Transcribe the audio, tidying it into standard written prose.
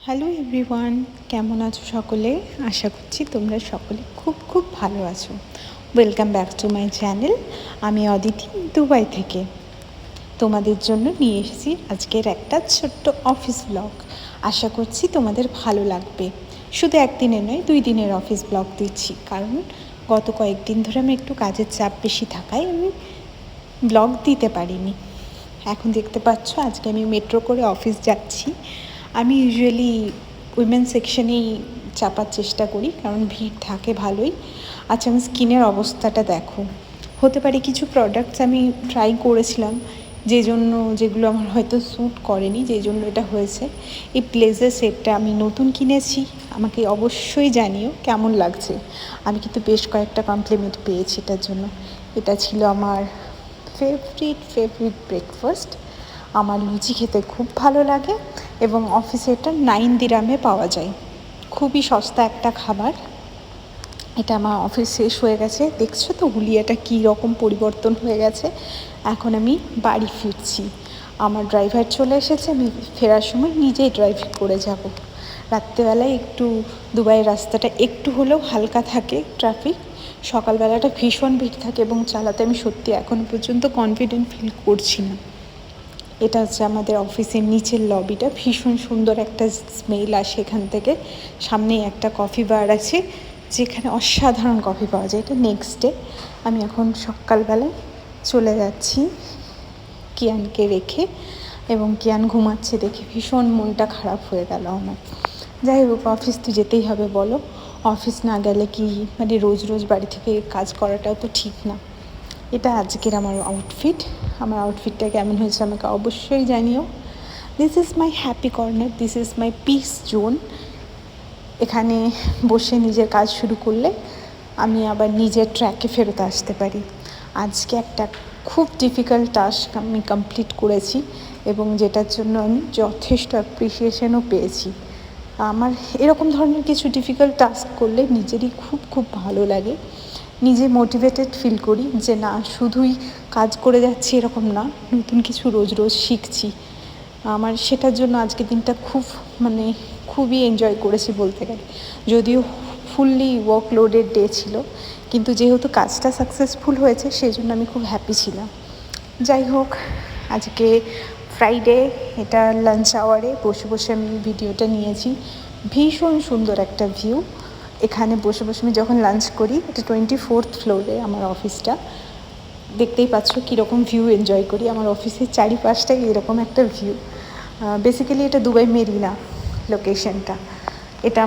Hello everyone, কেমন আছো সকলে? আশা করছি তোমরা সকলে খুব খুব ভালো আছো। Welcome back to my channel. আমি অদিতি, দুবাই থেকে তোমাদের জন্য নিয়ে এসেছি আজকের একটা ছোট্ট অফিস ব্লগ। আশা করছি তোমাদের ভালো লাগবে। শুধু একদিনের নয়, 2 দিনের অফিস ব্লগ দিচ্ছি, কারণ গত কয়েকদিন ধরে আমি একটু কাজের চাপ বেশি থাকায় আমি ব্লগ দিতে পারিনি। এখন দেখতে পাচ্ছ আজকে আমি মেট্রো করে অফিস যাচ্ছি। আমি ইউজুয়ালি উইমেন সেকশনেই চাপার চেষ্টা করি, কারণ ভিড় থাকে ভালোই। আচ্ছা, আমার স্কিনের অবস্থাটা দেখো। হতে পারে কিছু প্রোডাক্টস আমি ট্রাই করেছিলাম যেগুলো আমার হয়তো স্যুট করেনি, যেই জন্য এটা হয়েছে। এই ব্লেজার সেটটা আমি নতুন কিনেছি, আমাকে অবশ্যই জানিও কেমন লাগছে। আমি কিন্তু বেশ কয়েকটা কমপ্লিমেন্ট পেয়েছি এটার জন্য। এটা ছিল আমার ফেভারিট ব্রেকফাস্ট। আমার লুচি খেতে খুব ভালো লাগে এবং অফিসে এটা 9 দিরামে পাওয়া যায়। খুবই সস্তা একটা খাবার। এটা আমার অফিস শেষ হয়ে গেছে, দেখছো তো হুলিয়াটা কী রকম পরিবর্তন হয়ে গেছে। এখন আমি বাড়ি ফিরছি। আমার ড্রাইভার চলে এসেছে, আমি ফেরার সময় নিজেই ড্রাইভ করে যাব। রাত্রেবেলায় একটু দুবাইয়ের রাস্তাটা একটু হলেও হালকা থাকে ট্রাফিক, সকালবেলাটা ভীষণ ভিড় থাকে এবং চালাতে আমি সত্যি এখনও পর্যন্ত কনফিডেন্ট ফিল করছি না। এটা হচ্ছে আমাদের অফিসের নিচের লবিটা, ভীষণ সুন্দর একটা স্মেল আসে এখান থেকে। সামনেই একটা কফি বার আছে যেখানে অসাধারণ কফি পাওয়া যায়। এটা নেক্সট ডে। আমি এখন সকালবেলায় চলে যাচ্ছি কিয়ানকে রেখে, এবং কিয়ান ঘুমাচ্ছে দেখে ভীষণ মনটা খারাপ হয়ে গেল আমার। যাই হোক, অফিস তো যেতেই হবে বলো। অফিস না গেলে কি মানে রোজ রোজ বাড়ি থেকে কাজ করাটাও তো ঠিক না। এটা আজকের আমার আউটফিট। আমার আউটফিটটা কেমন হয়েছে আমাকে অবশ্যই জানিও। This is my happy corner, this is my piece zone. এখানে বসে নিজের কাজ শুরু করলে আমি আবার নিজের ট্র্যাকে ফেরত আসতে পারি। আজকে একটা খুব ডিফিকাল্ট টাস্ক আমি কমপ্লিট করেছি এবং যেটার জন্য আমি যথেষ্ট অ্যাপ্রিসিয়েশনও পেয়েছি। আমার এরকম ধরনের কিছু ডিফিকাল্ট টাস্ক করলে নিজেরই খুব খুব ভালো লাগে, নিজে মোটিভেটেড ফিল করি যে না, শুধুই কাজ করে যাচ্ছি এরকম না, নতুন কিছু রোজ রোজ শিখছি। আমার সেটার জন্য আজকের দিনটা খুবই এনজয় করেছি বলতে গেলে। যদিও ফুললি ওয়ার্কলোডেড ডে ছিল, কিন্তু যেহেতু কাজটা সাকসেসফুল হয়েছে সেই জন্য আমি খুব হ্যাপি ছিলাম। যাই হোক, আজকে ফ্রাইডে, এটা লাঞ্চ আওয়ারে বসে বসে আমি ভিডিওটা নিয়েছি। ভীষণ সুন্দর একটা ভিউ। এখানে বসে বসে আমি যখন লাঞ্চ করি, এটা 24th ফ্লোরে আমার অফিসটা, দেখতেই পাচ্ছ কীরকম ভিউ এনজয় করি। আমার অফিসের চারিপাশটাই এরকম একটা ভিউ। বেসিক্যালি এটা দুবাই মেরিনা লোকেশনটা। এটা